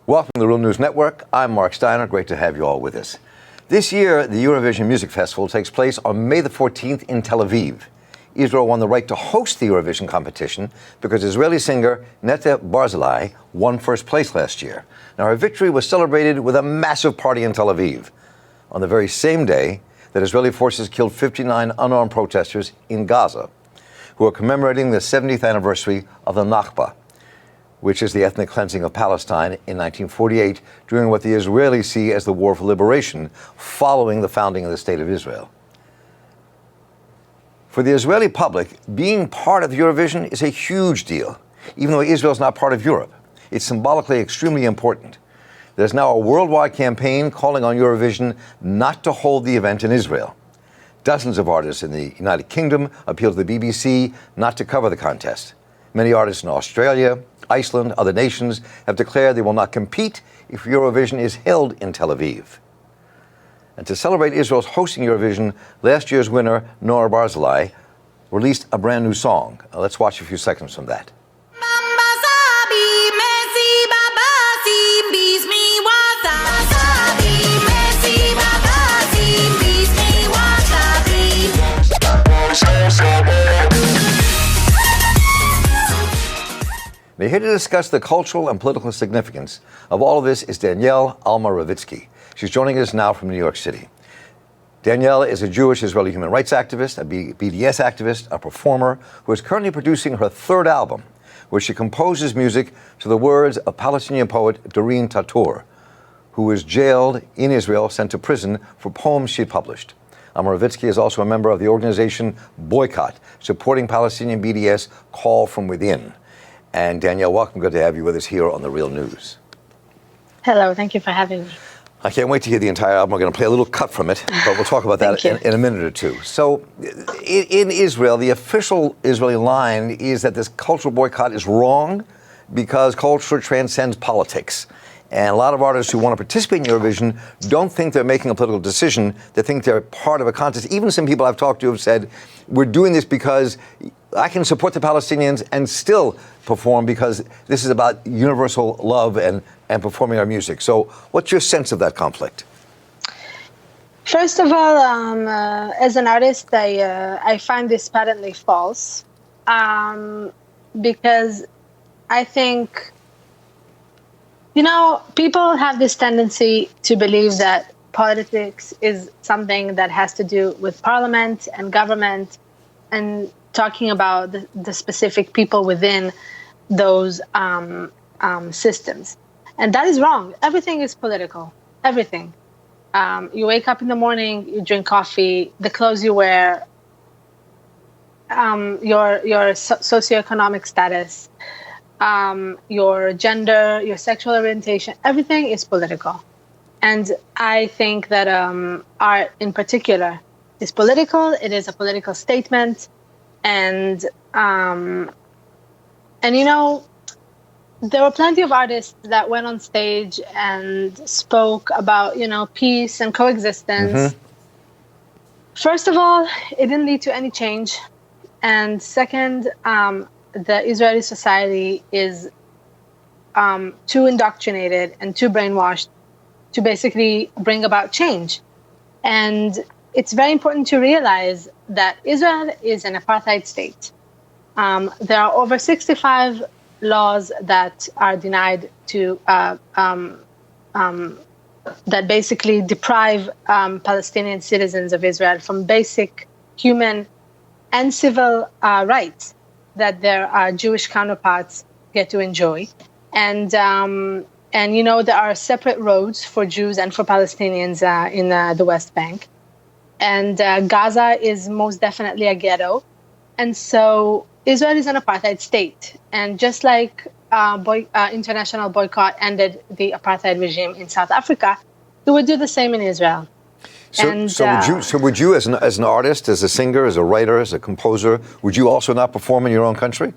Welcome to the Real News Network. I'm Mark Steiner. Great to have you all with us. This year, the Eurovision Music Festival takes place on May the 14th in Tel Aviv. Israel won the right to host the Eurovision competition because Israeli singer Netta Barzilai won first place last year. Now, her victory was celebrated with a massive party in Tel Aviv on the very same day that Israeli forces killed 59 unarmed protesters in Gaza, who are commemorating the 70th anniversary of the Nakba, which is the ethnic cleansing of Palestine in 1948 during what the Israelis see as the War for Liberation following the founding of the State of Israel. For the Israeli public, being part of Eurovision is a huge deal, even though Israel is not part of Europe. It's symbolically extremely important. There's now a worldwide campaign calling on Eurovision not to hold the event in Israel. Dozens of artists in the United Kingdom appealed to the BBC not to cover the contest. Many artists in Australia, Iceland, other nations have declared they will not compete if Eurovision is held in Tel Aviv. And to celebrate Israel's hosting Eurovision, last year's winner, Nora Barzilai, released a brand new song. Let's watch a few seconds from that. Now, here to discuss the cultural and political significance of all of this is Danielle Alma Ravitzki. She's joining us now from New York City. Danielle is a Jewish Israeli human rights activist, a BDS activist, a performer who is currently producing her third album, where she composes music to the words of Palestinian poet Doreen Tatur, who was jailed in Israel, sent to prison for poems she had published. Alma Ravitzki is also a member of the organization Boycott, supporting Palestinian BDS Call from Within. And Danielle, welcome. Good to have you with us here on The Real News. Hello. Thank you for having me. I can't wait to hear the entire album. We're going to play a little cut from it, but we'll talk about that in a minute or two. So in Israel, the official Israeli line is that this cultural boycott is wrong because culture transcends politics. And a lot of artists who want to participate in Eurovision don't think they're making a political decision. They think they're part of a contest. Even some people I've talked to have said, we're doing this because I can support the Palestinians and still perform because this is about universal love and performing our music. So what's your sense of that conflict? First of all, as an artist, I find this patently false because I think, people have this tendency to believe that politics is something that has to do with parliament and government and talking about the specific people within those systems. And that is wrong. Everything is political. Everything. You wake up in the morning, you drink coffee, the clothes you wear, your socioeconomic status, your gender, your sexual orientation, everything is political. And I think that art in particular is political. It is a political statement. And there were plenty of artists that went on stage and spoke about, peace and coexistence. Mm-hmm. First of all, it didn't lead to any change. And second, the Israeli society is too indoctrinated and too brainwashed to basically bring about change. And it's very important to realize that Israel is an apartheid state. There are over 65 laws that are denied to, that basically deprive Palestinian citizens of Israel from basic human and civil rights that their Jewish counterparts get to enjoy. And there are separate roads for Jews and for Palestinians in the West Bank. And Gaza is most definitely a ghetto. And so Israel is an apartheid state. And just like international boycott ended the apartheid regime in South Africa, it would do the same in Israel. So would you as an artist, as a singer, as a writer, as a composer, would you also not perform in your own country?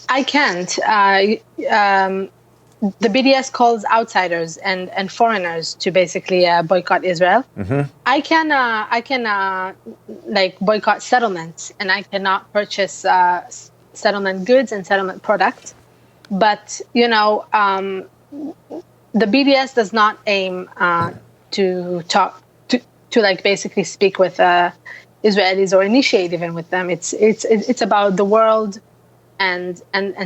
I can't. The BDS calls outsiders and foreigners to basically boycott Israel. Mm-hmm. I can boycott settlements, and I cannot purchase settlement goods and settlement products. But the BDS does not aim to talk to like basically speak with Israelis or initiate even with them. It's about the world and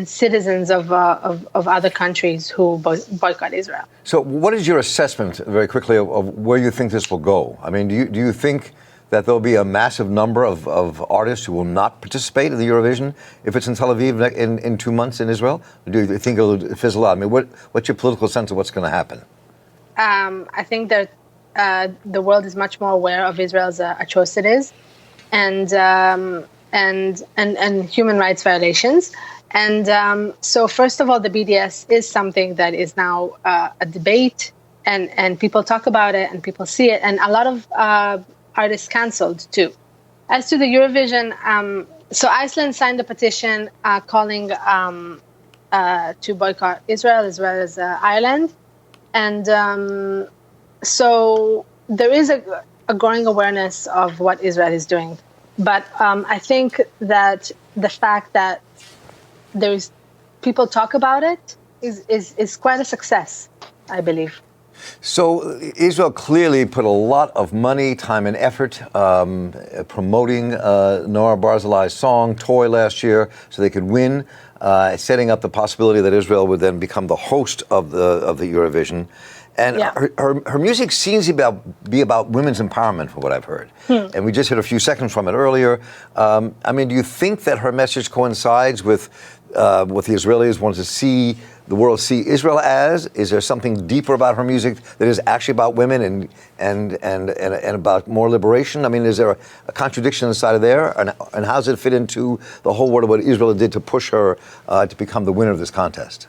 citizens of other countries who boycott Israel. So, what is your assessment, very quickly, of where you think this will go? I mean, do you think that there'll be a massive number of artists who will not participate in the Eurovision if it's in Tel Aviv in 2 months in Israel? Or do you think it'll fizzle out? I mean, what's your political sense of what's going to happen? I think that the world is much more aware of Israel's atrocities and human rights violations. And so, first of all, the BDS is something that is now a debate, and people talk about it and people see it, and a lot of artists cancelled too. As to the Eurovision, so Iceland signed a petition calling to boycott Israel as well as Ireland, and so there is a growing awareness of what Israel is doing. But I think that the fact that there's people talk about it is quite a success, I believe. So Israel clearly put a lot of money, time, and effort promoting Noah Barzilai's song "Toy" last year, so they could win, setting up the possibility that Israel would then become the host of the Eurovision. And her music seems to be about women's empowerment, from what I've heard. And we just heard a few seconds from it earlier. I mean, do you think that her message coincides with what the Israelis want to see the world see Israel as? Is there something deeper about her music that is actually about women and about more liberation? I mean, is there a contradiction inside of there? And how does it fit into the whole world of what Israel did to push her to become the winner of this contest?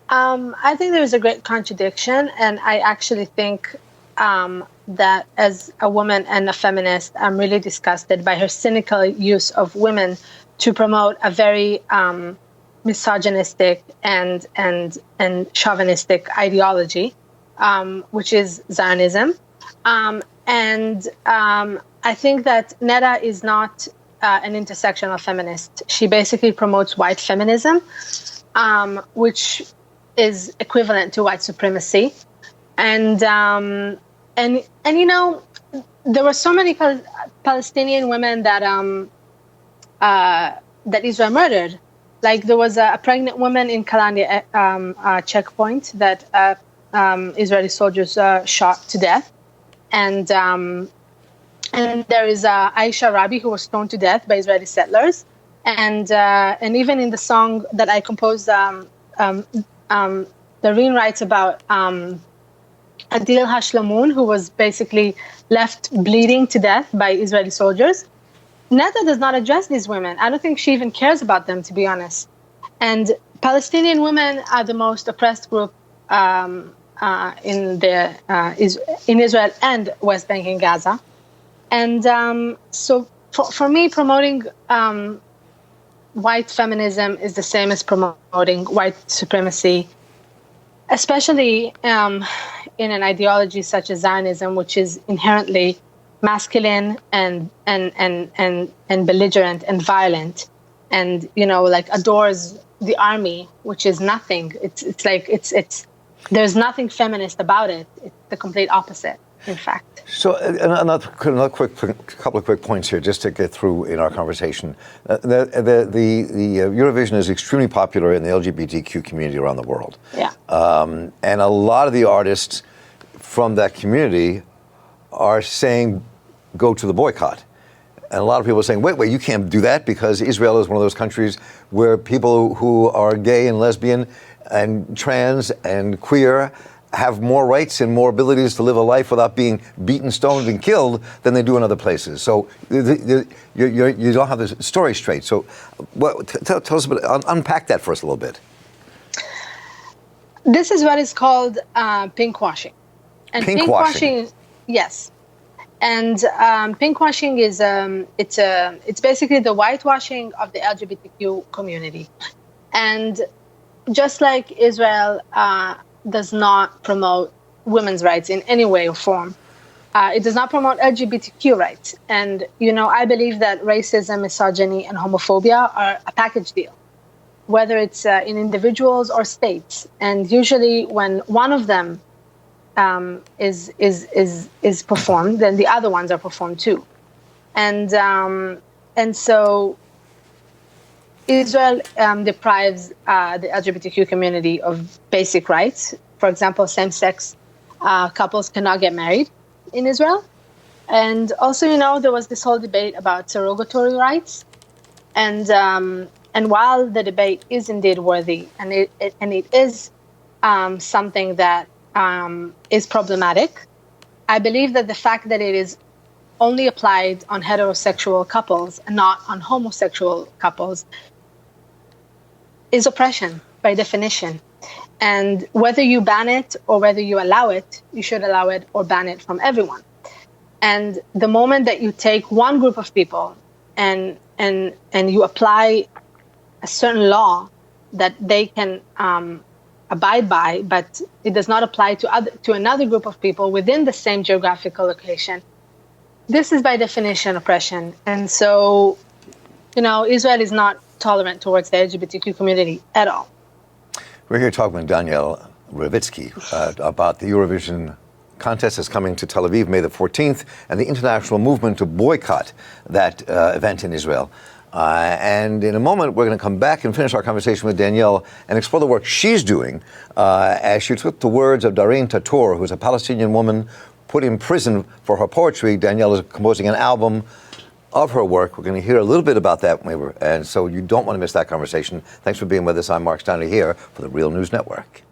I think there's a great contradiction, and I actually think that as a woman and a feminist, I'm really disgusted by her cynical use of women to promote a very misogynistic and chauvinistic ideology, which is Zionism. And I think that Neda is not an intersectional feminist. She basically promotes white feminism, which is equivalent to white supremacy. And you know, there were so many Palestinian women that Israel murdered. Like there was a pregnant woman in Kalania checkpoint that Israeli soldiers shot to death, and there is Aisha Rabi who was stoned to death by Israeli settlers, and even in the song that I composed, Dareen writes about Adil Hashlamoun, who was basically left bleeding to death by Israeli soldiers. Neda does not address these women. I don't think she even cares about them, to be honest. And Palestinian women are the most oppressed group in Israel and West Bank and Gaza. And so for me, promoting white feminism is the same as promoting white supremacy, especially in an ideology such as Zionism, which is inherently masculine and belligerent and violent, and like adores the army, which is nothing. It's there's nothing feminist about it. It's the complete opposite, in fact. So another couple of quick points here, just to get through in our conversation. The Eurovision is extremely popular in the LGBTQ community around the world. Yeah. And a lot of the artists from that community are saying, go to the boycott. And a lot of people are saying, wait, you can't do that because Israel is one of those countries where people who are gay and lesbian and trans and queer have more rights and more abilities to live a life without being beaten, stoned, and killed than they do in other places. So you don't have the story straight. So tell us about, unpack that for us a little bit. This is what is called pinkwashing. And pinkwashing, yes. And pinkwashing is it's basically the whitewashing of the LGBTQ community. And just like Israel does not promote women's rights in any way or form, it does not promote LGBTQ rights. And I believe that racism, misogyny, and homophobia are a package deal. whether it's in individuals or states. And usually when one of them is performed, then the other ones are performed too. And so Israel deprives the LGBTQ community of basic rights. For example, same-sex couples cannot get married in Israel. And also, there was this whole debate about surrogatory rights. And while the debate is indeed worthy, and it is something that is problematic, I believe that the fact that it is only applied on heterosexual couples and not on homosexual couples is oppression by definition. And whether you ban it or whether you allow it, you should allow it or ban it from everyone. And the moment that you take one group of people and you apply a certain law that they can abide by, but it does not apply to another group of people within the same geographical location, this is by definition oppression. And so, Israel is not tolerant towards the LGBTQ community at all. We're here talking with Danielle Ravitzki about the Eurovision contest that's coming to Tel Aviv May the 14th and the international movement to boycott that event in Israel. And in a moment, we're going to come back and finish our conversation with Danielle and explore the work she's doing as she took the words of Darine Tator, who's a Palestinian woman put in prison for her poetry. Danielle is composing an album of her work. We're going to hear a little bit about that, and so you don't want to miss that conversation. Thanks for being with us. I'm Mark Steiner here for the Real News Network.